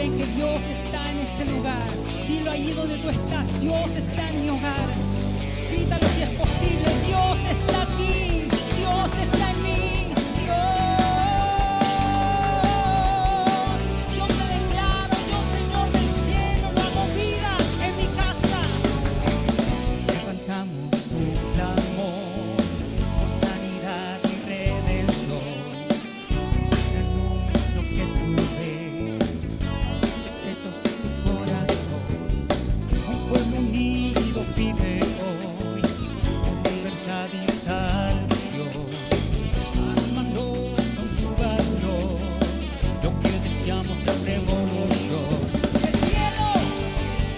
creen que Dios está en este lugar? Dilo allí donde tú estás, Dios está en mi hogar. Grítalo si es posible, Dios está aquí, Dios está en mí. Yo te declaro, yo Señor del cielo, lo hago vida en mi casa. Levantamos un clamor por sanidad y redención. Lo que tú ves, secretos de tu corazón. Un pueblo unido pide hoy libertad y salvación. Ármanos con tu valor, lo que deseamos es revolución. El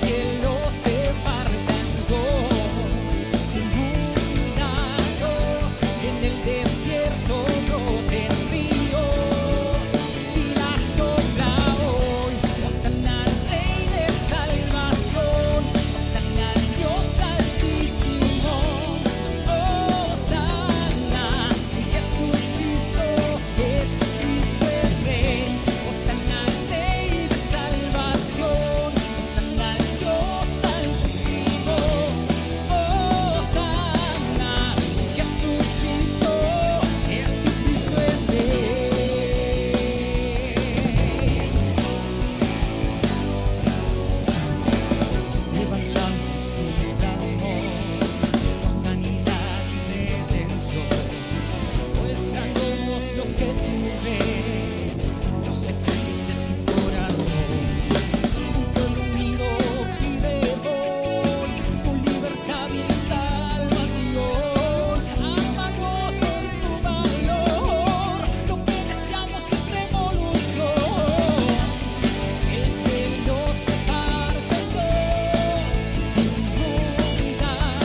cielo se parte en dos, iluminado en el desierto broten ríos. Y la sopla hoy, Hosana al Rey de salvación, Hosana al Dios altísimo, Hosana, Jesucristo, Jesucristo el Rey, Hosana al Rey de salvación, Hosana al Dios altísimo, Hosana, Jesucristo, Jesucristo el Rey. Levantamos un clamor por sanidad y redención. Muéstranos lo que tú ves, los secretos de tu corazón. Un pueblo unido pide hoy tu libertad y salvación. Ámanos con tu valor, lo que deseamos es revolución. El cielo se parte en dos, inundados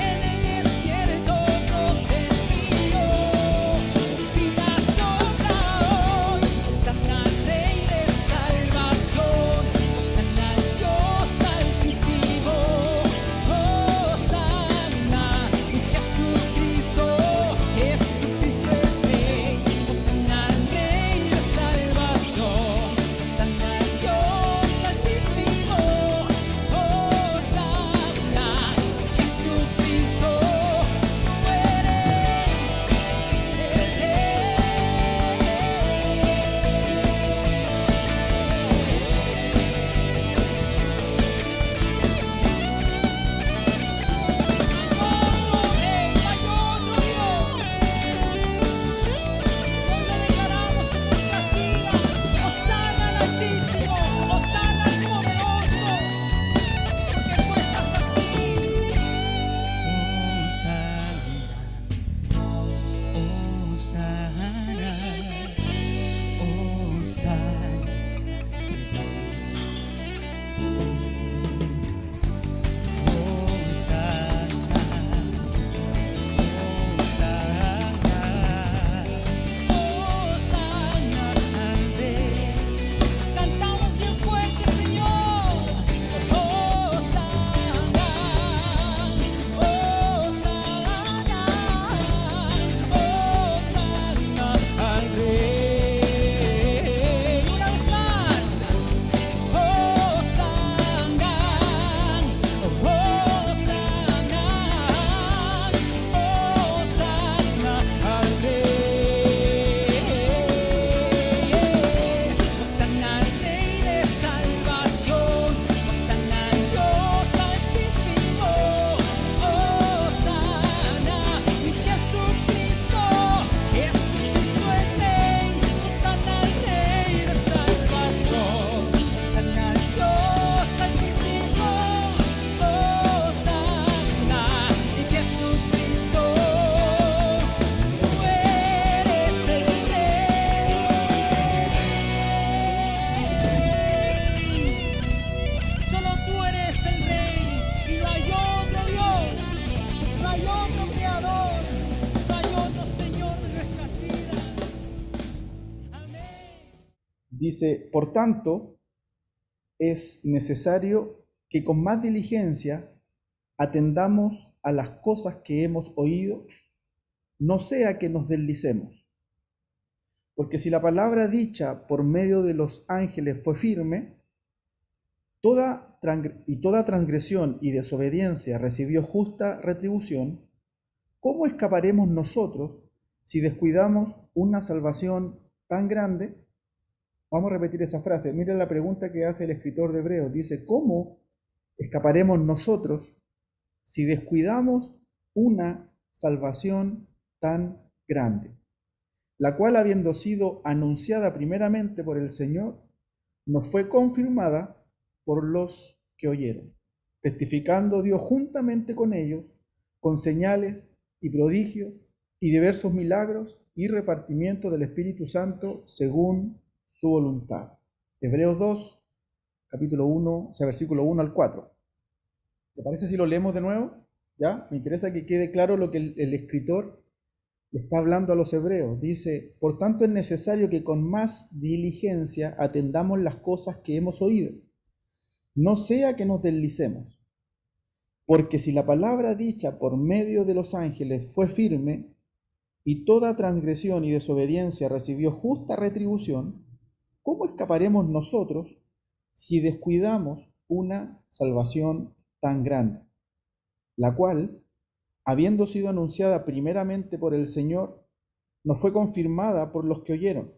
en el desierto broten ríos. Vida sopla hoy, Hosana al Rey de salvación, Hosana al Dios altísimo, Hosana, Jesucristo, Jesucristo el Rey, Hosana al Rey de salvación, Hosana al Dios altísimo, Hosana, Jesucristo, tú eres el Rey. Cantamos bien fuerte, Señor. Hosana, Hosana, Hosana al Rey. Una vez más. Hosana, Hosana, Hosana al Rey. Hosana al Rey de salvación, Hosana al Dios altísimo, Hosana, Jesucristo, Jesucristo el Rey, Hosana al Rey de salvación, Hosana al Dios altísimo, Hosana, Jesucristo, tú eres el Rey. Solo tú eres el Rey y no hay otro Dios, no hay otro Creador, no hay otro Señor de nuestras vidas. Amén. Dice, por tanto, es necesario que con más diligencia atendamos a las cosas que hemos oído, no sea que nos deslicemos. Porque si la palabra dicha por medio de los ángeles fue firme, toda transgresión y desobediencia recibió justa retribución, ¿cómo escaparemos nosotros si descuidamos una salvación tan grande? Vamos a repetir esa frase. Mira la pregunta que hace el escritor de Hebreos. Dice, ¿cómo escaparemos nosotros si descuidamos una salvación tan grande? La cual, habiendo sido anunciada primeramente por el Señor, nos fue confirmada por los que oyeron, testificando Dios juntamente con ellos, con señales y prodigios y diversos milagros y repartimiento del Espíritu Santo según su voluntad. Hebreos 2, capítulo 1, o sea, versículo 1 al 4. ¿Te parece si lo leemos de nuevo? ¿Ya? Me interesa que quede claro lo que el escritor le está hablando a los hebreos. Dice, por tanto es necesario que con más diligencia atendamos las cosas que hemos oído, no sea que nos deslicemos. Porque si la palabra dicha por medio de los ángeles fue firme, y toda transgresión y desobediencia recibió justa retribución, ¿cómo escaparemos nosotros si descuidamos una salvación tan grande, la cual, habiendo sido anunciada primeramente por el Señor, nos fue confirmada por los que oyeron,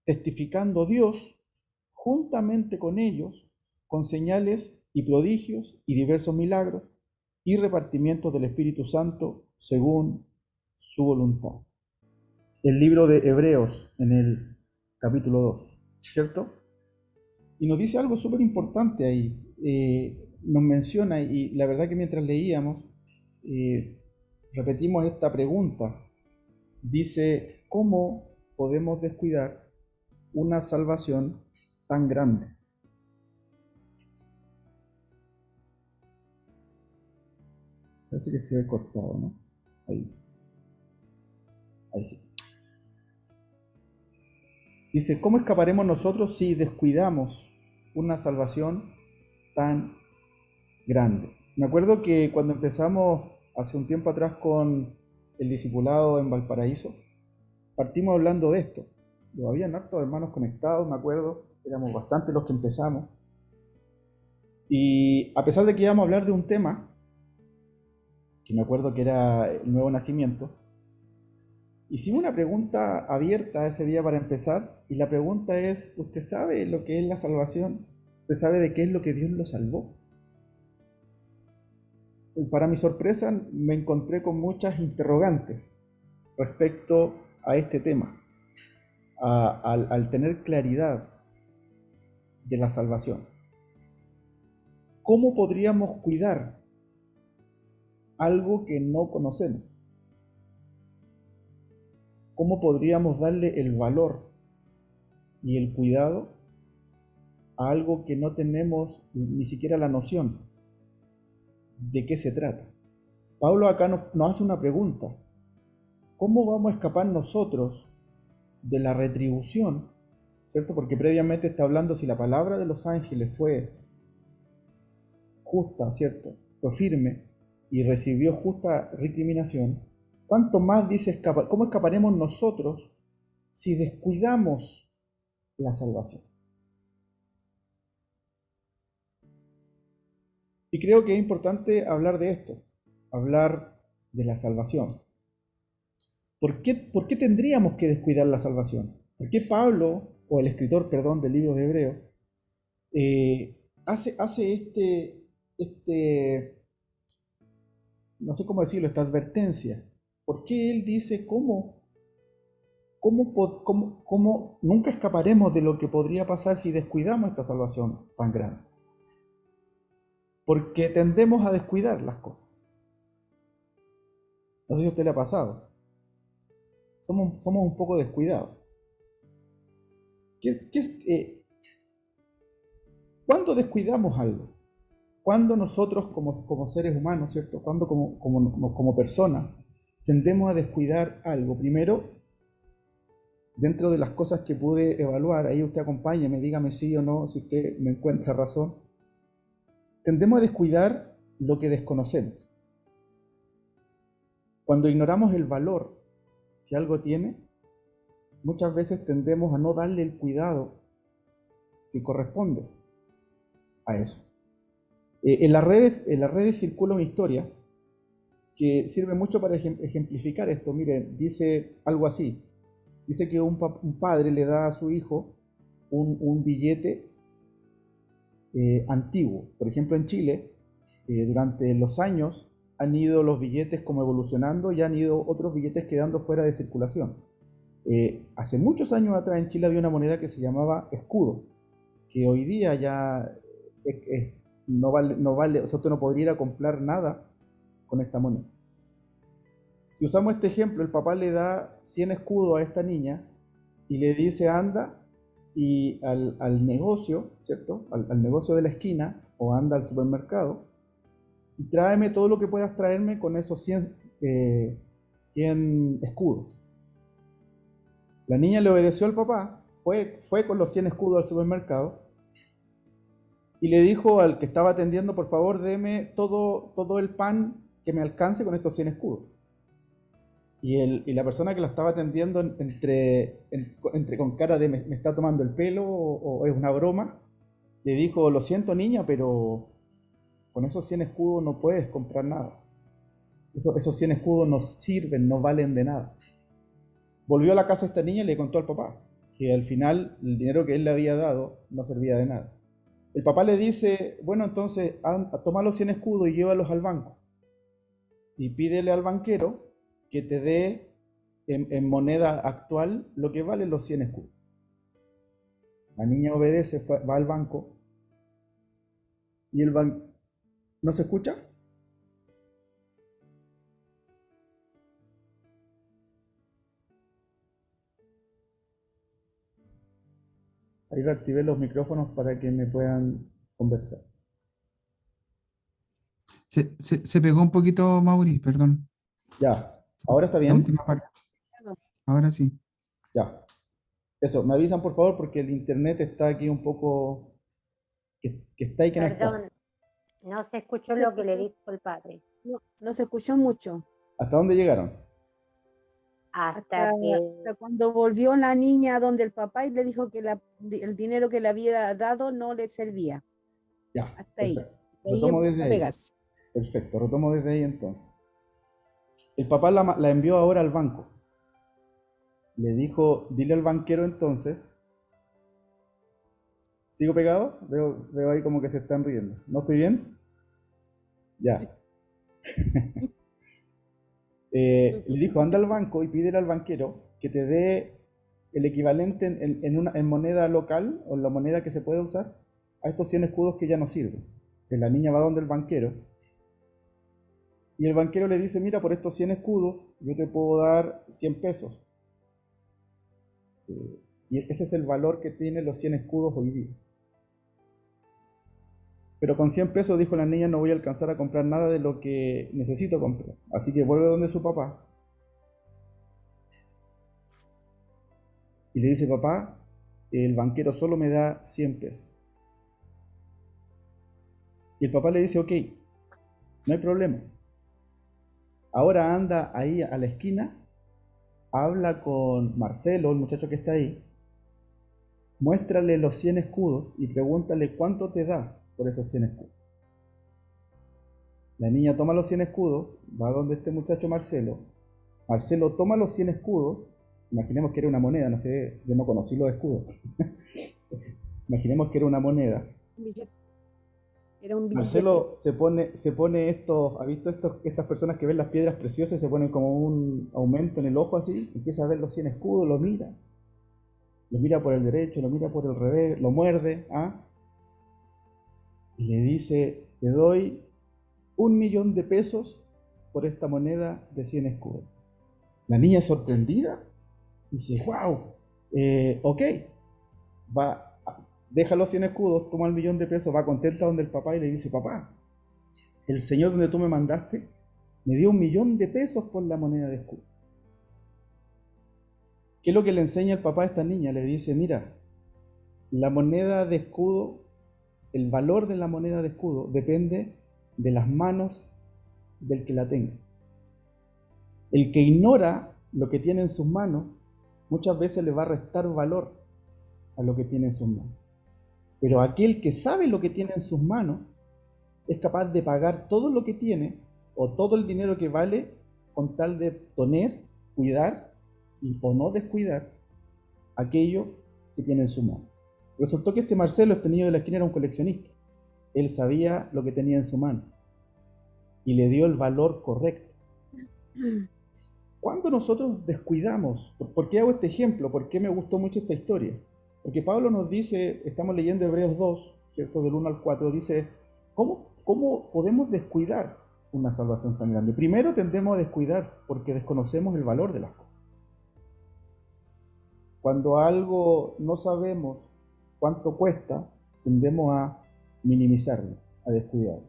testificando Dios juntamente con ellos, con señales y prodigios y diversos milagros y repartimientos del Espíritu Santo según su voluntad? El libro de Hebreos en el capítulo 2, ¿cierto? Y nos dice algo súper importante ahí. Nos menciona, y la verdad que mientras leíamos, repetimos esta pregunta. Dice, ¿cómo podemos descuidar una salvación tan grande? Parece que se ve cortado, ¿no? Ahí sí. Dice, ¿cómo escaparemos nosotros si descuidamos una salvación tan grande? Me acuerdo que cuando empezamos hace un tiempo atrás con el discipulado en Valparaíso, partimos hablando de esto. Habían hartos hermanos conectados, me acuerdo, éramos bastantes los que empezamos. Y a pesar de que íbamos a hablar de un tema, que me acuerdo que era el nuevo nacimiento, hicimos una pregunta abierta ese día para empezar, y la pregunta es, ¿usted sabe lo que es la salvación? ¿Usted sabe de qué es lo que Dios lo salvó? Para mi sorpresa, me encontré con muchas interrogantes respecto a este tema, al tener claridad de la salvación. ¿Cómo podríamos cuidar algo que no conocemos? ¿Cómo podríamos darle el valor y el cuidado a algo que no tenemos ni siquiera la noción de qué se trata? Pablo acá nos hace una pregunta. ¿Cómo vamos a escapar nosotros de la retribución? ¿Cierto? Porque previamente está hablando si la palabra de los ángeles fue justa, ¿cierto? Fue firme y recibió justa recriminación. ¿Cuánto más dice cómo escaparemos nosotros si descuidamos la salvación? Y creo que es importante hablar de esto, hablar de la salvación. ¿Por qué tendríamos que descuidar la salvación? ¿Por qué Pablo, o el escritor, perdón, del libro de Hebreos, hace no sé cómo decirlo, esta advertencia? ¿Por qué él dice cómo nunca escaparemos de lo que podría pasar si descuidamos esta salvación tan grande? Porque tendemos a descuidar las cosas. No sé si a usted le ha pasado. Somos un poco descuidados. ¿Cuándo descuidamos algo? ¿Cuándo nosotros como seres humanos, ¿cierto? ¿Cuándo como personas tendemos a descuidar algo? Primero, dentro de las cosas que pude evaluar, ahí usted acompáñeme, dígame sí o no, si usted me encuentra razón. Tendemos a descuidar lo que desconocemos. Cuando ignoramos el valor que algo tiene, muchas veces tendemos a no darle el cuidado que corresponde a eso. En las redes circula una historia que sirve mucho para ejemplificar esto. Mire, dice algo así. Dice que un padre le da a su hijo un billete antiguo. Por ejemplo, en Chile, durante los años han ido los billetes como evolucionando y han ido otros billetes quedando fuera de circulación. Hace muchos años atrás en Chile había una moneda que se llamaba escudo, que hoy día ya no vale, o sea, usted no podría ir a comprar nada con esta moneda. Si usamos este ejemplo, el papá le da 100 escudos a esta niña y le dice anda y al negocio, ¿cierto? Al negocio de la esquina o anda al supermercado y tráeme todo lo que puedas traerme con esos 100 escudos. La niña le obedeció al papá, fue con los 100 escudos al supermercado y le dijo al que estaba atendiendo, por favor, deme todo el pan que me alcance con estos 100 escudos. Y la persona que la estaba atendiendo, entre con cara de me está tomando el pelo o es una broma, le dijo, lo siento niña, pero con esos 100 escudos no puedes comprar nada. Esos 100 escudos no sirven, no valen de nada. Volvió a la casa esta niña y le contó al papá que al final el dinero que él le había dado no servía de nada. El papá le dice, bueno, entonces toma los 100 escudos y llévalos al banco. Y pídele al banquero que te dé en moneda actual lo que valen los 100 escudos. La niña obedece, va al banco y el banco... ¿No se escucha? Ahí reactivé los micrófonos para que me puedan conversar. Se pegó un poquito, Mauri, perdón. Ya, ¿ahora está La bien? última parte. Ahora sí. Ya. Eso, me avisan por favor porque el internet está aquí un poco... que está y que no está. Perdón, no se escuchó lo que le dijo el padre. No se escuchó mucho. ¿Hasta dónde llegaron? Hasta que Hasta cuando volvió la niña donde el papá y le dijo que el dinero que le había dado no le servía. Ya, Hasta ahí. perfecto. De ahí Retomo empezó desde a ahí. pegarse. Perfecto, retomo desde ahí entonces. El papá la envió ahora al banco. Le dijo, dile al banquero entonces. ¿Sigo pegado? Veo ahí como que se están riendo. ¿No estoy bien? Ya. Le dijo, anda al banco y pídele al banquero que te dé el equivalente en moneda local o en la moneda que se puede usar a estos 100 escudos que ya no sirven. Que la niña va donde el banquero y el banquero le dice, mira, por estos 100 escudos yo te puedo dar 100 pesos. Y ese es el valor que tienen los 100 escudos hoy día. Pero con 100 pesos, dijo la niña, no voy a alcanzar a comprar nada de lo que necesito comprar. Así que vuelve donde su papá. Y le dice, papá, el banquero solo me da 100 pesos. Y el papá le dice, ok, no hay problema. Ahora anda ahí a la esquina, habla con Marcelo, el muchacho que está ahí, muéstrale los 100 escudos y pregúntale cuánto te da por esos 100 escudos. La niña toma los 100 escudos, va donde este muchacho Marcelo. Marcelo toma los 100 escudos, imaginemos que era una moneda, no sé, yo no conocí los escudos. Imaginemos que era una moneda. Era un billete. Marcelo se pone estos, ¿ha visto estas personas que ven las piedras preciosas y se ponen como un aumento en el ojo así? Empieza a ver los 100 escudos, lo mira por el derecho, lo mira por el revés, lo muerde, y le dice, te doy 1.000.000 de pesos por esta moneda de 100 escudos. La niña sorprendida dice, wow, ok, deja los 100 escudos, toma el 1.000.000 de pesos, va contenta donde el papá y le dice, papá, el señor donde tú me mandaste me dio 1.000.000 de pesos por la moneda de escudo. ¿Qué es lo que le enseña el papá a esta niña? Le dice, mira, la moneda de escudo, el valor de la moneda de escudo depende de las manos del que la tenga. El que ignora lo que tiene en sus manos muchas veces le va a restar valor a lo que tiene en sus manos. Pero aquel que sabe lo que tiene en sus manos es capaz de pagar todo lo que tiene o todo el dinero que vale con tal de tener, cuidar o no descuidar aquello que tiene en su mano. Resultó que este Marcelo, este niño de la esquina, era un coleccionista. Él sabía lo que tenía en su mano y le dio el valor correcto. ¿Cuándo nosotros descuidamos? ¿Por qué hago este ejemplo? ¿Por qué me gustó mucho esta historia? Porque Pablo nos dice, estamos leyendo Hebreos 2, ¿cierto? Del 1 al 4, dice, ¿cómo podemos descuidar una salvación tan grande? Primero tendemos a descuidar porque desconocemos el valor de las cosas. Cuando algo no sabemos cuánto cuesta, tendemos a minimizarlo, a descuidarlo.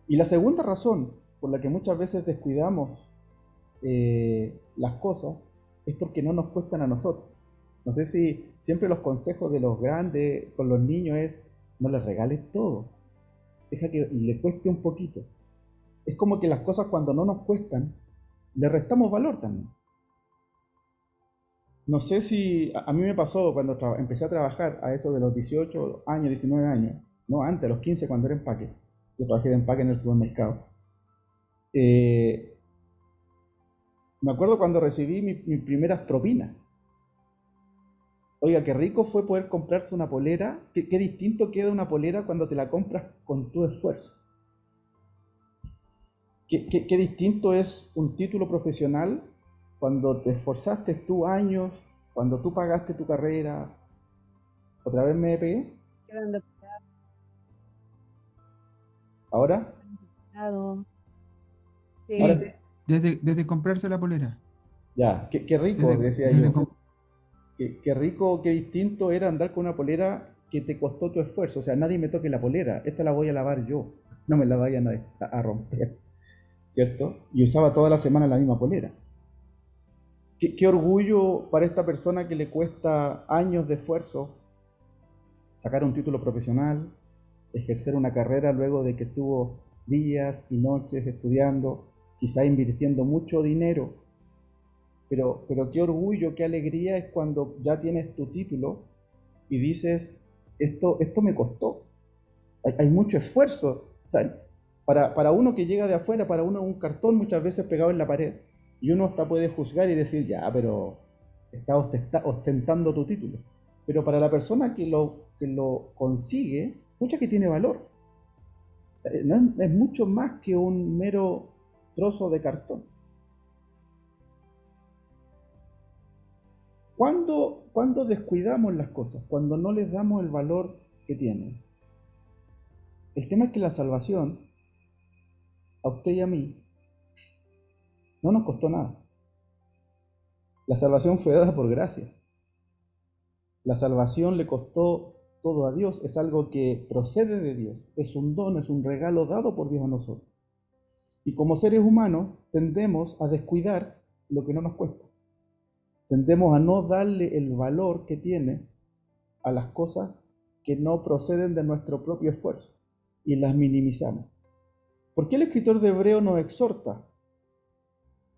Y la segunda razón por la que muchas veces descuidamos las cosas es porque no nos cuestan a nosotros. No sé si siempre los consejos de los grandes con los niños es, no les regales todo, deja que le cueste un poquito. Es como que las cosas cuando no nos cuestan, le restamos valor también. No sé si, a mí me pasó cuando empecé a trabajar a eso de los 18 años, 19 años, no antes, a los 15 cuando era empaque. Yo trabajé de empaque en el supermercado. Me acuerdo cuando recibí mis primeras propinas. Oiga, qué rico fue poder comprarse una polera. Qué distinto queda una polera cuando te la compras con tu esfuerzo. Qué distinto es un título profesional cuando te esforzaste tú años, cuando tú pagaste tu carrera. ¿Otra vez me pegué? Quedando ¿Ahora? pegado. Sí. Ahora sí. Desde comprarse la polera. Ya, qué rico, decía Desde yo. Qué rico, qué distinto era andar con una polera que te costó tu esfuerzo. O sea, nadie me toque la polera, esta la voy a lavar yo. No me la vayan a romper, ¿cierto? Y usaba toda la semana la misma polera. Qué orgullo para esta persona que le cuesta años de esfuerzo sacar un título profesional, ejercer una carrera luego de que estuvo días y noches estudiando, quizá invirtiendo mucho dinero. Pero qué orgullo, qué alegría es cuando ya tienes tu título y dices, esto me costó. Hay mucho esfuerzo. O sea, para uno que llega de afuera, para uno un cartón muchas veces pegado en la pared. Y uno hasta puede juzgar y decir, ya, pero está ostentando tu título. Pero para la persona que lo consigue, mucha que tiene valor. No es mucho más que un mero trozo de cartón. ¿Cuándo descuidamos las cosas? Cuando no les damos el valor que tienen. El tema es que la salvación, a usted y a mí, no nos costó nada. La salvación fue dada por gracia. La salvación le costó todo a Dios, es algo que procede de Dios, es un don, es un regalo dado por Dios a nosotros. Y como seres humanos tendemos a descuidar lo que no nos cuesta. Tendemos a no darle el valor que tiene a las cosas que no proceden de nuestro propio esfuerzo y las minimizamos. ¿Por qué el escritor de Hebreo nos exhorta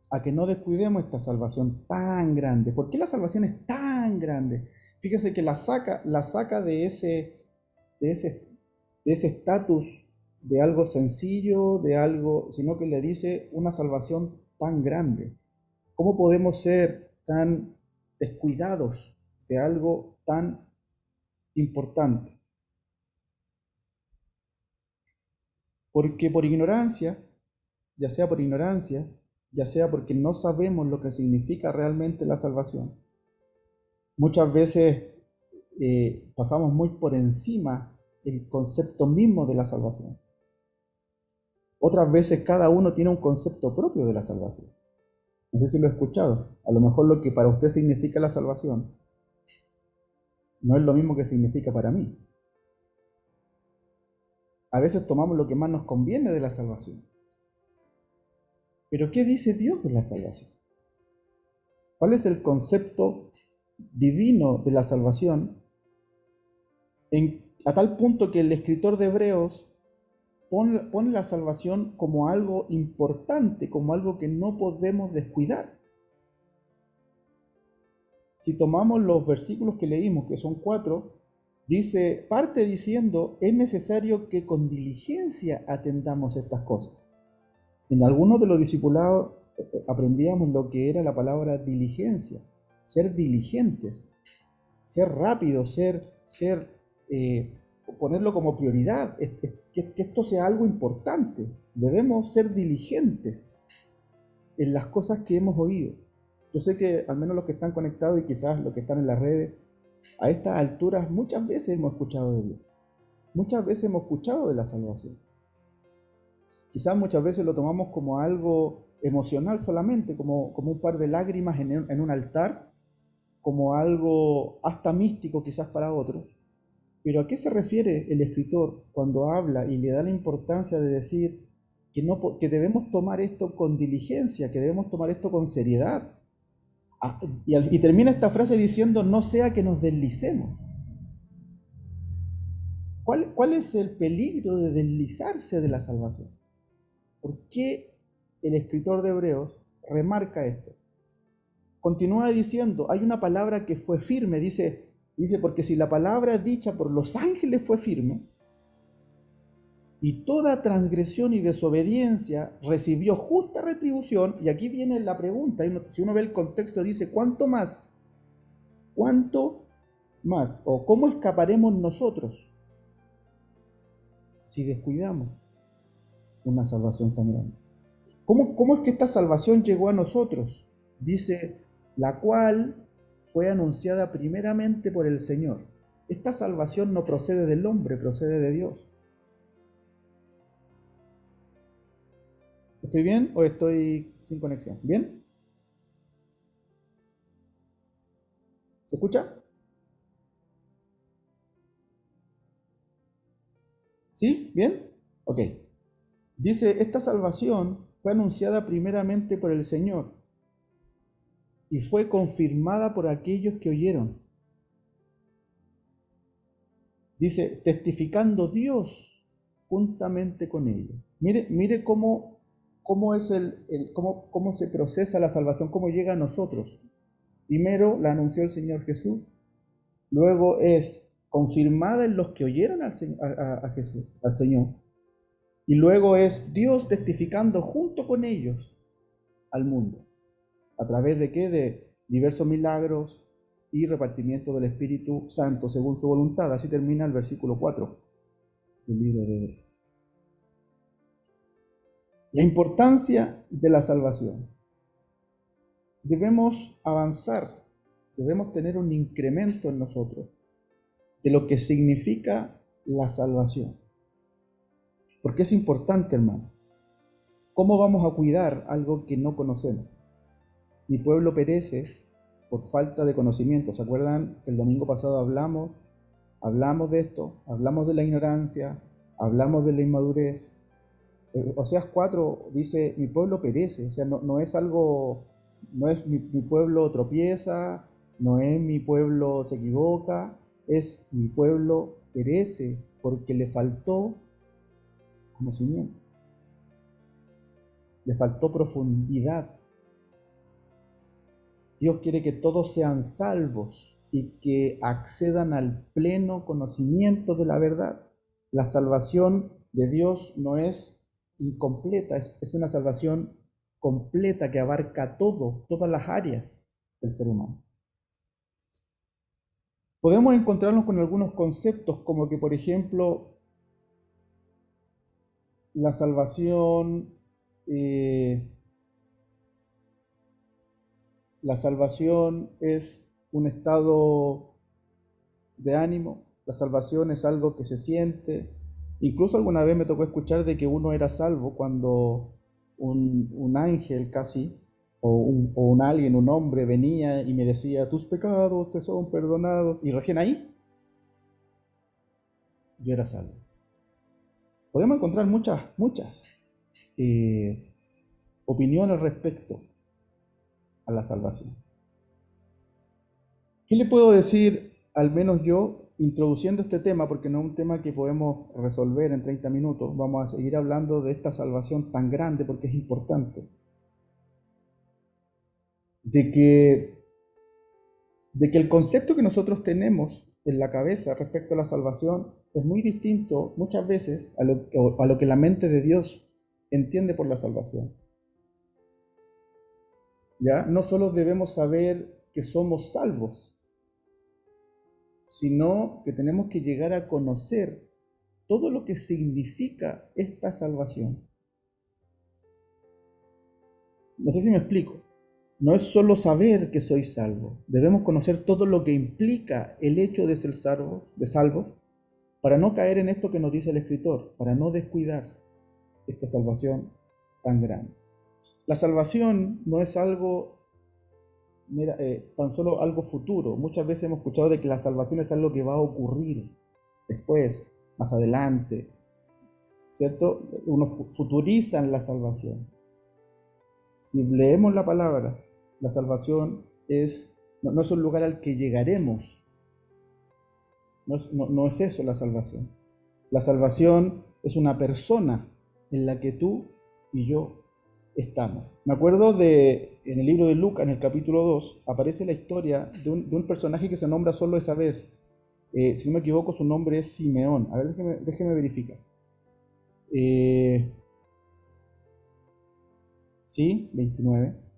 a que no descuidemos esta salvación tan grande? ¿Por qué la salvación es tan grande? Fíjese que la saca de ese estatus de algo sencillo, de algo, sino que le dice una salvación tan grande. ¿Cómo podemos ser tan descuidados de algo tan importante? Porque por ignorancia, ya sea por ignorancia, ya sea porque no sabemos lo que significa realmente la salvación, muchas veces pasamos muy por encima el concepto mismo de la salvación. Otras veces cada uno tiene un concepto propio de la salvación. No sé si lo he escuchado. A lo mejor lo que para usted significa la salvación no es lo mismo que significa para mí. A veces tomamos lo que más nos conviene de la salvación. Pero ¿qué dice Dios de la salvación? ¿Cuál es el concepto divino de la salvación? A tal punto que el escritor de Hebreos pone la salvación como algo importante, como algo que no podemos descuidar. si tomamos los versículos que leímos, que son 4, dice, parte diciendo, es necesario que con diligencia atendamos estas cosas. En algunos de los discipulados aprendíamos lo que era la palabra diligencia, ser diligentes, ser rápidos, ponerlo como prioridad, que esto sea algo importante. Debemos ser diligentes en las cosas que hemos oído. Yo sé que al menos los que están conectados y quizás los que están en las redes, a estas alturas muchas veces hemos escuchado de Dios. Muchas veces hemos escuchado de la salvación. Quizás muchas veces lo tomamos como algo emocional solamente, como un par de lágrimas en un altar, como algo hasta místico quizás para otros. Pero ¿a qué se refiere el escritor cuando habla y le da la importancia de decir que debemos tomar esto con diligencia, que debemos tomar esto con seriedad? Y termina esta frase diciendo, no sea que nos deslicemos. ¿Cuál es el peligro de deslizarse de la salvación? ¿Por qué el escritor de Hebreos remarca esto? Continúa diciendo, hay una palabra que fue firme, dice, porque si la palabra dicha por los ángeles fue firme, y toda transgresión y desobediencia recibió justa retribución, y aquí viene la pregunta, si uno ve el contexto, dice, ¿cuánto más? ¿Cuánto más? ¿O cómo escaparemos nosotros si descuidamos una salvación tan grande? ¿Cómo es que esta salvación llegó a nosotros? Dice, la cual fue anunciada primeramente por el Señor. Esta salvación no procede del hombre, procede de Dios. ¿Estoy bien o estoy sin conexión? ¿Bien? ¿Se escucha? ¿Sí? ¿Bien? Ok. Dice, esta salvación fue anunciada primeramente por el Señor y fue confirmada por aquellos que oyeron. Dice, testificando Dios juntamente con ellos. Mire cómo es cómo se procesa la salvación, cómo llega a nosotros. Primero la anunció el Señor Jesús, luego es confirmada en los que oyeron a Jesús, al Señor, y luego es Dios testificando junto con ellos al mundo. ¿A través de qué? De diversos milagros y repartimiento del Espíritu Santo según su voluntad. Así termina el versículo 4 del libro de Hebreos. La importancia de la salvación. Debemos avanzar, debemos tener un incremento en nosotros de lo que significa la salvación. Porque es importante, hermano. ¿Cómo vamos a cuidar algo que no conocemos? Mi pueblo perece por falta de conocimiento. ¿Se acuerdan que el domingo pasado hablamos de esto? Hablamos de la ignorancia, hablamos de la inmadurez. Oseas 4 dice, mi pueblo perece. O sea, no es algo, no es mi pueblo tropieza, no es mi pueblo se equivoca, es mi pueblo perece porque le faltó conocimiento, le faltó profundidad. Dios quiere que todos sean salvos y que accedan al pleno conocimiento de la verdad. La salvación de Dios no es incompleta, es una salvación completa que abarca todas las áreas del ser humano. Podemos encontrarnos con algunos conceptos como que, por ejemplo, la salvación es un estado de ánimo, la salvación es algo que se siente. Incluso alguna vez me tocó escuchar de que uno era salvo cuando un ángel casi, o un alguien, un hombre venía y me decía, tus pecados te son perdonados, y recién ahí yo era salvo. Podemos encontrar muchas opiniones respecto a la salvación. ¿Qué le puedo decir, al menos yo, introduciendo este tema, porque no es un tema que podemos resolver en 30 minutos, vamos a seguir hablando de esta salvación tan grande porque es importante, de que de que el concepto que nosotros tenemos en la cabeza respecto a la salvación es muy distinto muchas veces a lo que la mente de Dios entiende por la salvación. ¿Ya? No solo debemos saber que somos salvos, sino que tenemos que llegar a conocer todo lo que significa esta salvación. No sé si me explico. No es solo saber que soy salvo, debemos conocer todo lo que implica el hecho de ser salvos, para no caer en esto que nos dice el escritor, para no descuidar esta salvación tan grande. La salvación no es algo, tan solo algo futuro. Muchas veces hemos escuchado de que la salvación es algo que va a ocurrir después, más adelante, ¿cierto? Uno futuriza la salvación. Si leemos la palabra, la salvación no es un lugar al que llegaremos. No es eso la salvación. La salvación es una persona en la que tú y yo estamos. Me acuerdo en el libro de Lucas, en el capítulo 2, aparece la historia de un personaje que se nombra solo esa vez. Si no me equivoco, su nombre es Simeón. A ver, déjeme verificar. Sí, 29.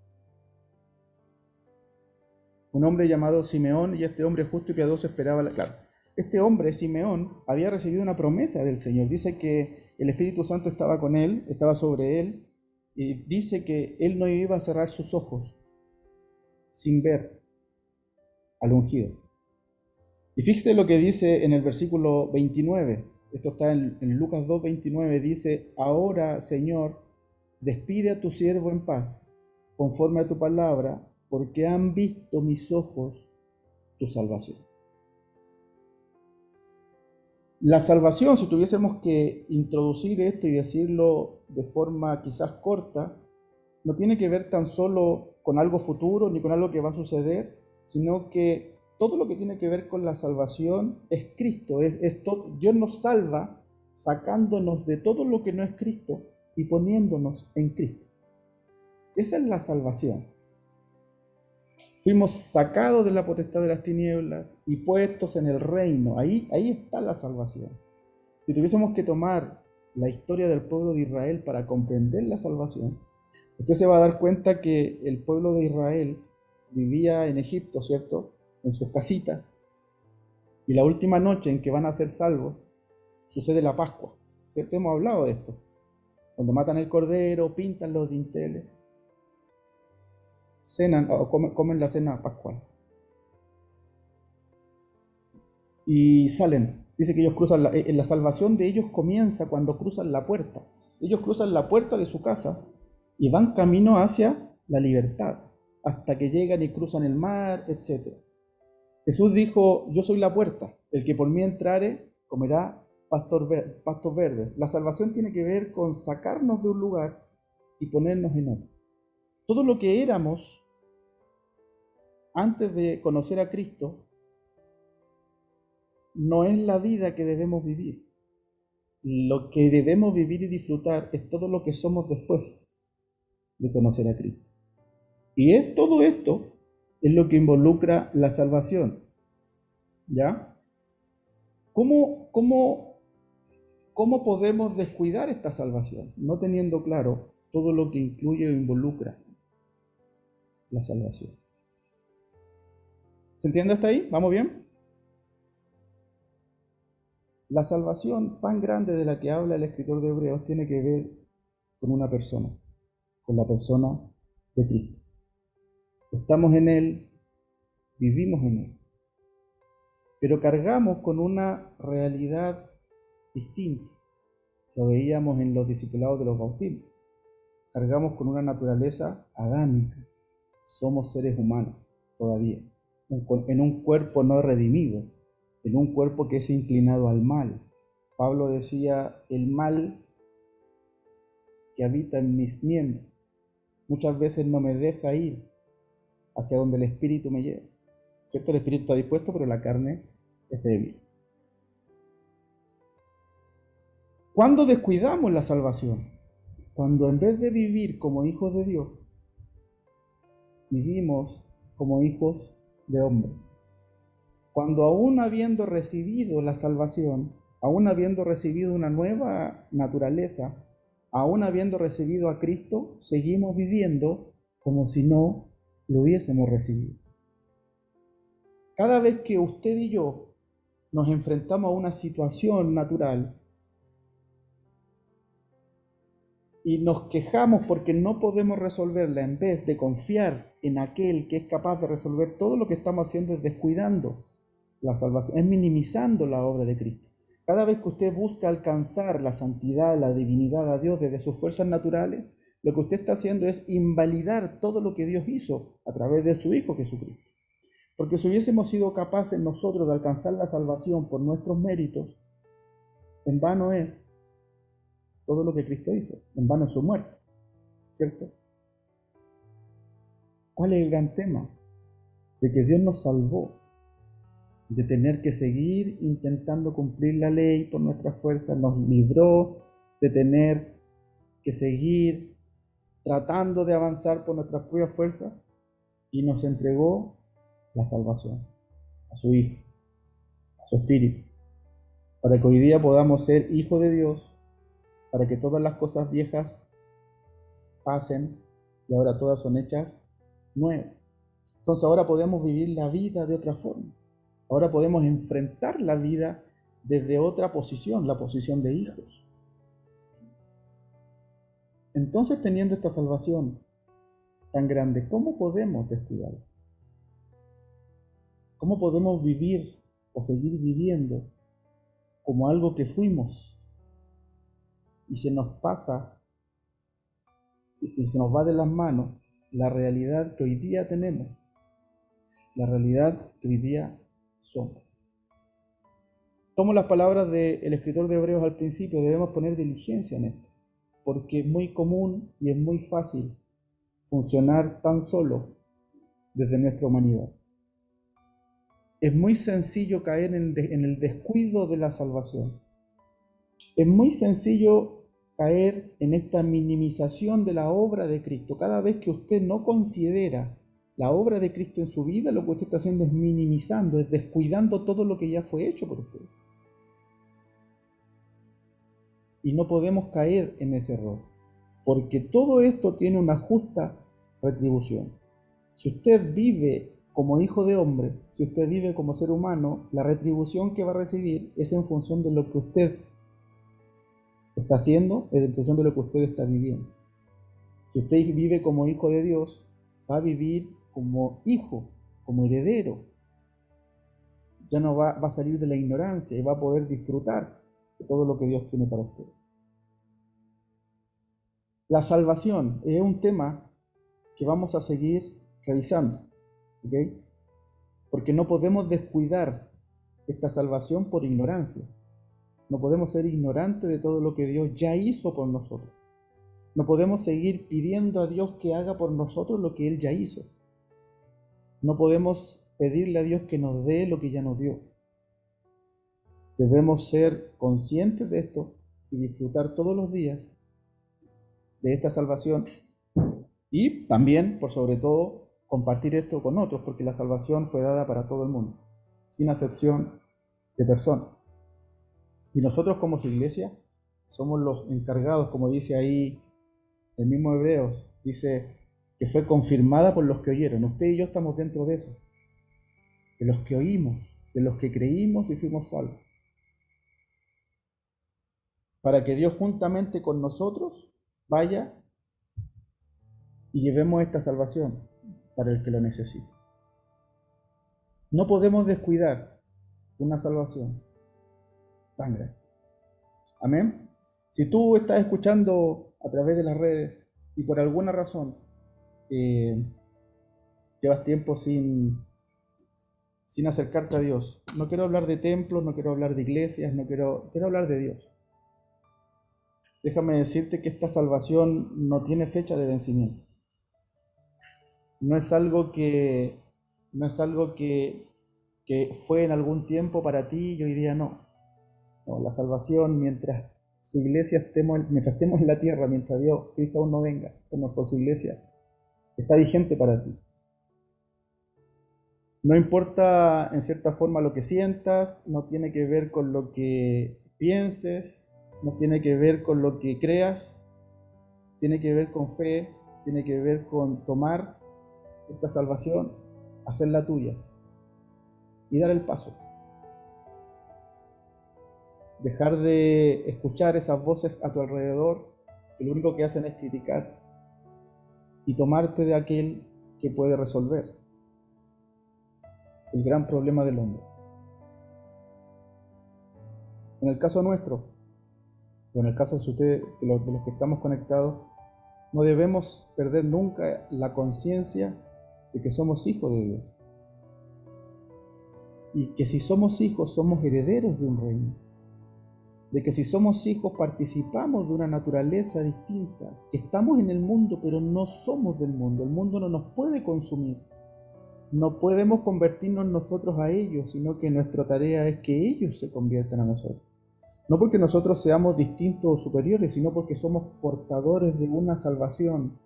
Un hombre llamado Simeón, y este hombre justo y piadoso esperaba Claro, este hombre, Simeón, había recibido una promesa del Señor. Dice que el Espíritu Santo estaba con él, estaba sobre él, y dice que él no iba a cerrar sus ojos sin ver al ungido. Y fíjese lo que dice en el versículo 29. Esto está en Lucas 2, 29. Dice: ahora, Señor, despide a tu siervo en paz, conforme a tu palabra, porque han visto mis ojos tu salvación. La salvación, si tuviésemos que introducir esto y decirlo de forma quizás corta, no tiene que ver tan solo con algo futuro ni con algo que va a suceder, sino que todo lo que tiene que ver con la salvación es Cristo. Dios nos salva sacándonos de todo lo que no es Cristo y poniéndonos en Cristo. Esa es la salvación. Fuimos sacados de la potestad de las tinieblas y puestos en el reino. Ahí está la salvación. Si tuviésemos que tomar la historia del pueblo de Israel para comprender la salvación, usted se va a dar cuenta que el pueblo de Israel vivía en Egipto, ¿cierto? En sus casitas. Y la última noche en que van a ser salvos, sucede la Pascua, ¿cierto? Hemos hablado de esto. Cuando matan el cordero, pintan los dinteles, cenan o comen la cena pascual. Y salen. Dice que ellos cruzan, la salvación de ellos comienza cuando cruzan la puerta. Ellos cruzan la puerta de su casa y van camino hacia la libertad, hasta que llegan y cruzan el mar, etc. Jesús dijo: yo soy la puerta, el que por mí entrare comerá pastos verdes. La salvación tiene que ver con sacarnos de un lugar y ponernos en otro. Todo lo que éramos antes de conocer a Cristo no es la vida que debemos vivir. Lo que debemos vivir y disfrutar es todo lo que somos después de conocer a Cristo. Y todo esto es lo que involucra la salvación. ¿Ya? ¿Cómo podemos descuidar esta salvación? No teniendo claro todo lo que incluye o involucra la salvación. ¿Se entiende hasta ahí? ¿Vamos bien? La salvación tan grande de la que habla el escritor de Hebreos tiene que ver con una persona, con la persona de Cristo. Estamos en Él, vivimos en Él, pero cargamos con una realidad distinta. Lo veíamos en los discipulados de los bautismos. Cargamos con una naturaleza adámica. Somos seres humanos todavía, en un cuerpo no redimido, en un cuerpo que es inclinado al mal. Pablo decía: el mal que habita en mis miembros muchas veces no me deja ir hacia donde el espíritu me lleva. ¿Cierto? El espíritu está dispuesto, pero la carne es débil. ¿Cuándo descuidamos la salvación? Cuando en vez de vivir como hijos de Dios, vivimos como hijos de hombre. cuando aún habiendo recibido la salvación, aún habiendo recibido una nueva naturaleza, aún habiendo recibido a Cristo, seguimos viviendo como si no lo hubiésemos recibido. Cada vez que usted y yo nos enfrentamos a una situación natural y nos quejamos porque no podemos resolverla, en vez de confiar en aquel que es capaz de resolver, todo lo que estamos haciendo es descuidando la salvación, es minimizando la obra de Cristo. Cada vez que usted busca alcanzar la santidad, la divinidad a Dios desde sus fuerzas naturales, lo que usted está haciendo es invalidar todo lo que Dios hizo a través de su Hijo Jesucristo. Porque si hubiésemos sido capaces nosotros de alcanzar la salvación por nuestros méritos, en vano es todo lo que Cristo hizo, en vano es su muerte, ¿cierto? ¿Cuál es el gran tema? De que Dios nos salvó de tener que seguir intentando cumplir la ley por nuestras fuerzas, nos libró de tener que seguir tratando de avanzar por nuestras propias fuerzas y nos entregó la salvación a su Hijo, a su Espíritu, para que hoy día podamos ser hijos de Dios, para que todas las cosas viejas pasen y ahora todas son hechas nuevas. Entonces ahora podemos vivir la vida de otra forma. Ahora podemos enfrentar la vida desde otra posición, la posición de hijos. Entonces, teniendo esta salvación tan grande, ¿cómo podemos descuidarla? ¿Cómo podemos vivir o seguir viviendo como algo que fuimos y se nos pasa y se nos va de las manos la realidad que hoy día tenemos, la realidad que hoy día somos? Tomo las palabras del escritor de Hebreos al principio, debemos poner diligencia en esto, porque es muy común y es muy fácil funcionar tan solo desde nuestra humanidad. Es muy sencillo caer en el descuido de la salvación. Es muy sencillo caer en esta minimización de la obra de Cristo. Cada vez que usted no considera la obra de Cristo en su vida, lo que usted está haciendo es minimizando, es descuidando todo lo que ya fue hecho por usted. Y no podemos caer en ese error, porque todo esto tiene una justa retribución. Si usted vive como hijo de hombre, si usted vive como ser humano, la retribución que va a recibir es en función de lo que usted está haciendo, es en función de lo que usted está viviendo. Si usted vive como hijo de Dios, va a vivir como hijo, como heredero. Ya no va a salir de la ignorancia y va a poder disfrutar de todo lo que Dios tiene para usted. La salvación es un tema que vamos a seguir revisando, ¿ok? Porque no podemos descuidar esta salvación por ignorancia. No podemos ser ignorantes de todo lo que Dios ya hizo por nosotros. No podemos seguir pidiendo a Dios que haga por nosotros lo que Él ya hizo. No podemos pedirle a Dios que nos dé lo que ya nos dio. Debemos ser conscientes de esto y disfrutar todos los días de esta salvación y también, por sobre todo, compartir esto con otros, porque la salvación fue dada para todo el mundo, sin acepción de persona. Y nosotros como su iglesia somos los encargados, como dice ahí el mismo Hebreos, dice que fue confirmada por los que oyeron. Usted y yo estamos dentro de eso, de los que oímos, de los que creímos y fuimos salvos, para que Dios juntamente con nosotros vaya y llevemos esta salvación para el que lo necesite. No podemos descuidar una salvación tan grande. Amén. Si tú estás escuchando a través de las redes y por alguna razón llevas tiempo sin acercarte a Dios, no quiero hablar de templos, no quiero hablar de iglesias, quiero hablar de Dios. Déjame decirte que esta salvación no tiene fecha de vencimiento. No es algo que fue en algún tiempo para ti y hoy día no. No, la salvación, mientras su iglesia mientras estemos en la tierra, mientras Cristo aún no venga por su iglesia, está vigente para ti. No importa en cierta forma lo que sientas, no tiene que ver con lo que pienses, no tiene que ver con lo que creas, tiene que ver con fe, tiene que ver con tomar esta salvación, hacerla tuya y dar el paso. Dejar de escuchar esas voces a tu alrededor que lo único que hacen es criticar y tomarte de aquel que puede resolver el gran problema del hombre. En el caso nuestro, o en el caso de ustedes, de los que estamos conectados, no debemos perder nunca la conciencia de que somos hijos de Dios. Y que si somos hijos, somos herederos de un reino. De que si somos hijos, participamos de una naturaleza distinta. Que estamos en el mundo, pero no somos del mundo. El mundo no nos puede consumir. No podemos convertirnos nosotros a ellos, sino que nuestra tarea es que ellos se conviertan a nosotros. No porque nosotros seamos distintos o superiores, sino porque somos portadores de una salvación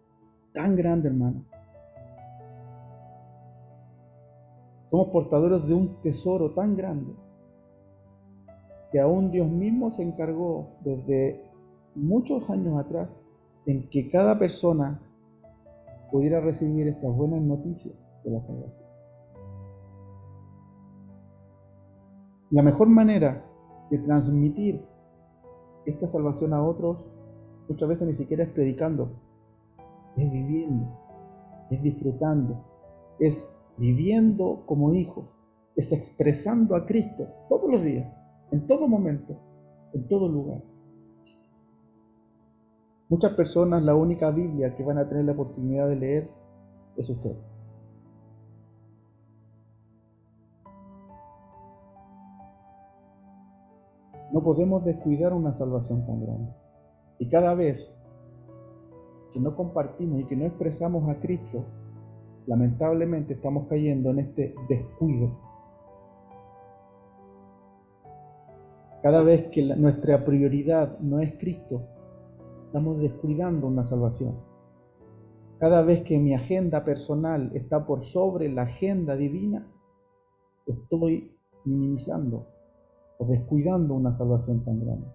tan grande, hermano. Somos portadores de un tesoro tan grande que aún Dios mismo se encargó desde muchos años atrás en que cada persona pudiera recibir estas buenas noticias de la salvación. La mejor manera de transmitir esta salvación a otros muchas veces ni siquiera es predicando, es viviendo, es disfrutando, es viviendo como hijos, es expresando a Cristo todos los días, en todo momento, en todo lugar. Muchas personas la única Biblia que van a tener la oportunidad de leer es usted. No podemos descuidar una salvación tan grande. Y cada vez que no compartimos y que no expresamos a Cristo, lamentablemente estamos cayendo en este descuido. Cada vez que nuestra prioridad no es Cristo, estamos descuidando una salvación. Cada vez que mi agenda personal está por sobre la agenda divina, estoy minimizando o descuidando una salvación tan grande.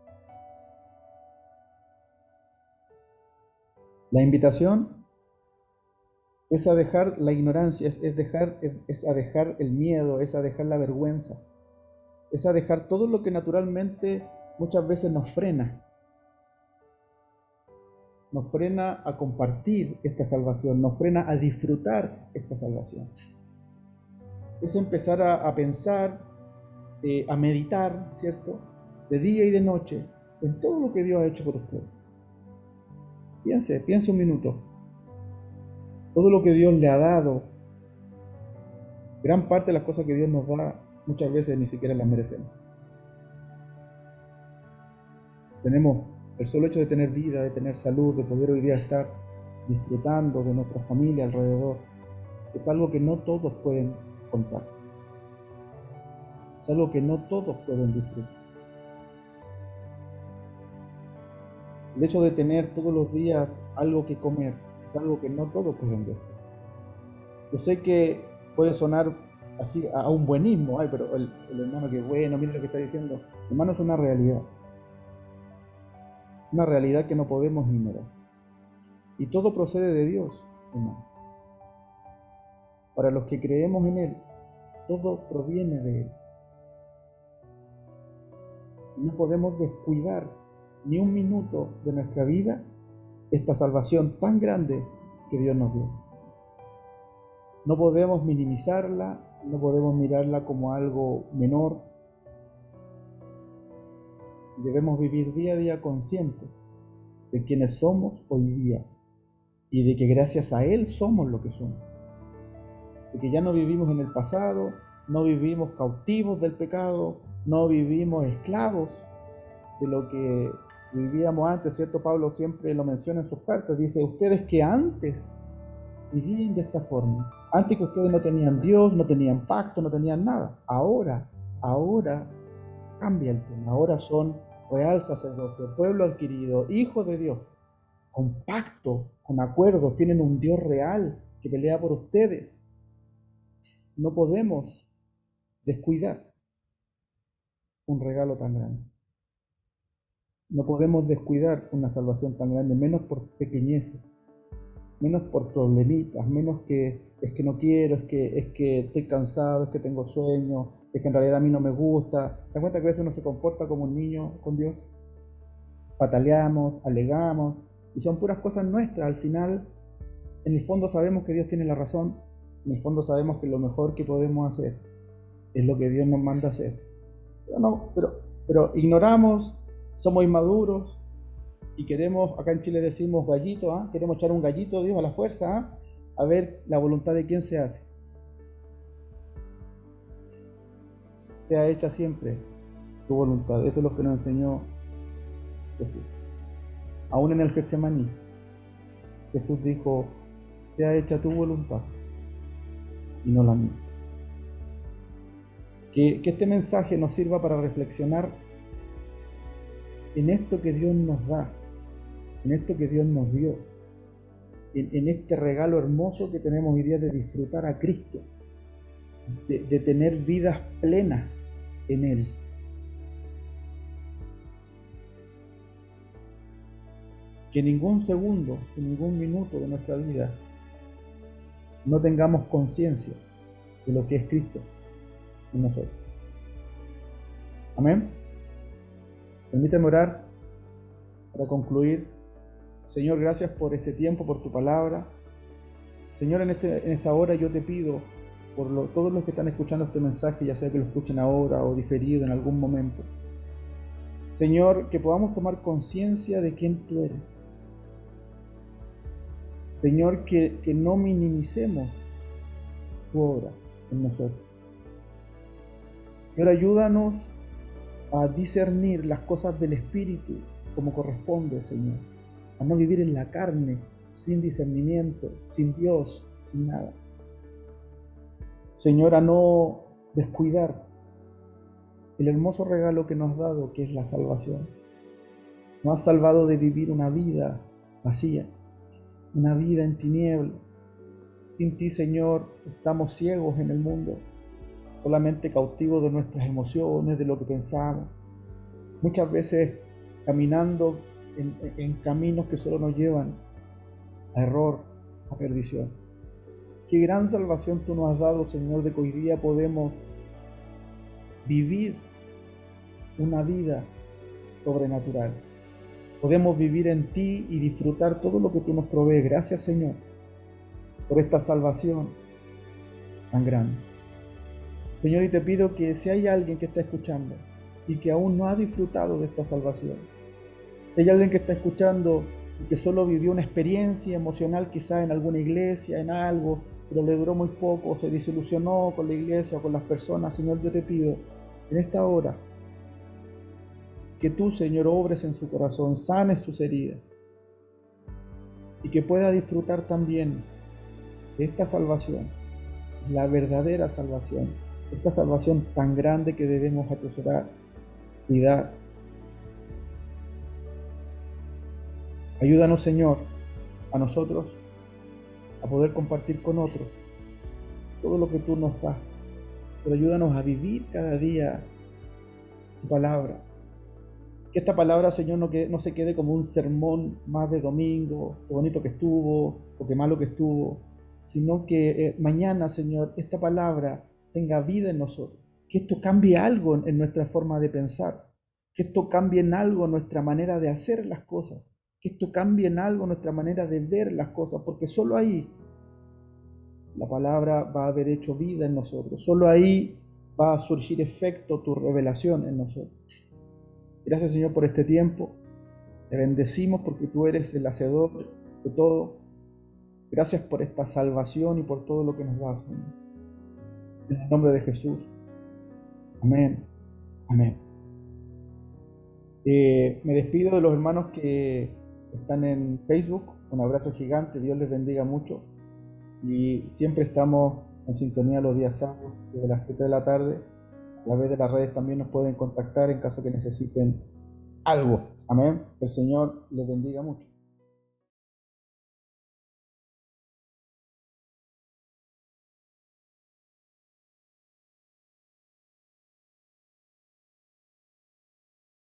La invitación es a dejar la ignorancia, es a dejar el miedo, es a dejar la vergüenza, es a dejar todo lo que naturalmente muchas veces nos frena a compartir esta salvación, nos frena a disfrutar esta salvación. Es empezar a pensar, a meditar, ¿cierto? De día y de noche, en todo lo que Dios ha hecho por usted. Piense un minuto. Todo lo que Dios le ha dado, gran parte de las cosas que Dios nos da, muchas veces ni siquiera las merecemos. Tenemos el solo hecho de tener vida, de tener salud, de poder hoy día estar disfrutando de nuestra familia alrededor, es algo que no todos pueden contar. Es algo que no todos pueden disfrutar. El hecho de tener todos los días algo que comer es algo que no todos pueden decir. Yo sé que puede sonar así a un buenismo, pero el hermano que bueno, mire lo que está diciendo. Hermano, es una realidad. Es una realidad que no podemos ignorar. Y todo procede de Dios, hermano. Para los que creemos en Él, todo proviene de Él. No podemos descuidar ni un minuto de nuestra vida esta salvación tan grande que Dios nos dio. No podemos minimizarla, no podemos mirarla como algo menor. Debemos vivir día a día conscientes de quiénes somos hoy día y de que gracias a Él somos lo que somos. De que ya no vivimos en el pasado, no vivimos cautivos del pecado, no vivimos esclavos de lo que vivíamos antes, ¿cierto? Pablo siempre lo menciona en sus cartas, dice, ustedes que antes vivían de esta forma, antes que ustedes no tenían Dios, no tenían pacto, no tenían nada, ahora cambia el tema, ahora son real sacerdocio, pueblo adquirido, hijos de Dios, con pacto, con acuerdos, tienen un Dios real que pelea por ustedes. no podemos descuidar un regalo tan grande. No podemos descuidar una salvación tan grande, menos por pequeñeces, menos por problemitas, menos que es que no quiero, es que estoy cansado, es que tengo sueño, es que en realidad a mí no me gusta. ¿Se dan cuenta que a veces uno se comporta como un niño con Dios? Pataleamos, alegamos, y son puras cosas nuestras. Al final, en el fondo sabemos que Dios tiene la razón, en el fondo sabemos que lo mejor que podemos hacer es lo que Dios nos manda hacer. Pero ignoramos, somos inmaduros y queremos, acá en Chile decimos gallito, queremos echar un gallito, Dios, a la fuerza, a ver la voluntad de quién se hace. Sea hecha siempre tu voluntad. Eso es lo que nos enseñó Jesús. Aún en el Getsemaní, Jesús dijo, sea hecha tu voluntad y no la mía. Que este mensaje nos sirva para reflexionar en esto que Dios nos da, en esto que Dios nos dio, en este regalo hermoso que tenemos hoy día de disfrutar a Cristo, de tener vidas plenas en Él. Que ningún segundo, que ningún minuto de nuestra vida no tengamos conciencia de lo que es Cristo en nosotros. Amén. Permíteme orar para concluir. Señor, gracias por este tiempo, por tu palabra. Señor, en esta hora yo te pido por todos los que están escuchando este mensaje, ya sea que lo escuchen ahora o diferido en algún momento. Señor, que podamos tomar conciencia de quién tú eres. Señor, que no minimicemos tu obra en nosotros. Señor, ayúdanos a discernir las cosas del Espíritu como corresponde, Señor. A no vivir en la carne, sin discernimiento, sin Dios, sin nada. Señor, a no descuidar el hermoso regalo que nos has dado, que es la salvación. Nos has salvado de vivir una vida vacía, una vida en tinieblas. Sin ti, Señor, estamos ciegos en el mundo, solamente cautivos de nuestras emociones, de lo que pensamos. Muchas veces caminando en caminos que solo nos llevan a error, a perdición. Qué gran salvación tú nos has dado, Señor, de que hoy día podemos vivir una vida sobrenatural. Podemos vivir en ti y disfrutar todo lo que tú nos provees. Gracias, Señor, por esta salvación tan grande. Señor, y te pido que si hay alguien que está escuchando y que aún no ha disfrutado de esta salvación, si hay alguien que está escuchando y que solo vivió una experiencia emocional quizá en alguna iglesia, en algo, pero le duró muy poco, o se desilusionó con la iglesia o con las personas, Señor, yo te pido en esta hora que tú, Señor, obres en su corazón, sanes sus heridas y que pueda disfrutar también de esta salvación, la verdadera salvación, esta salvación tan grande que debemos atesorar, cuidar. Ayúdanos, Señor, a nosotros a poder compartir con otros todo lo que tú nos das, pero ayúdanos a vivir cada día tu palabra. Que esta palabra, Señor, no se quede como un sermón más de domingo, qué bonito que estuvo o qué malo que estuvo, sino que mañana, Señor, esta palabra tenga vida en nosotros. Que esto cambie algo en nuestra forma de pensar, que esto cambie en algo nuestra manera de hacer las cosas, que esto cambie en algo nuestra manera de ver las cosas, porque solo ahí la palabra va a haber hecho vida en nosotros, solo ahí va a surgir efecto tu revelación en nosotros. Gracias, Señor, por este tiempo. Te bendecimos porque tú eres el hacedor de todo. Gracias por esta salvación y por todo lo que nos das, Señor. En el nombre de Jesús. Amén. Amén. Me despido de los hermanos que están en Facebook. Un abrazo gigante. Dios les bendiga mucho. Y siempre estamos en sintonía los días sábados desde las 7 de la tarde. A través de las redes también nos pueden contactar en caso que necesiten algo. Amén. El Señor les bendiga mucho.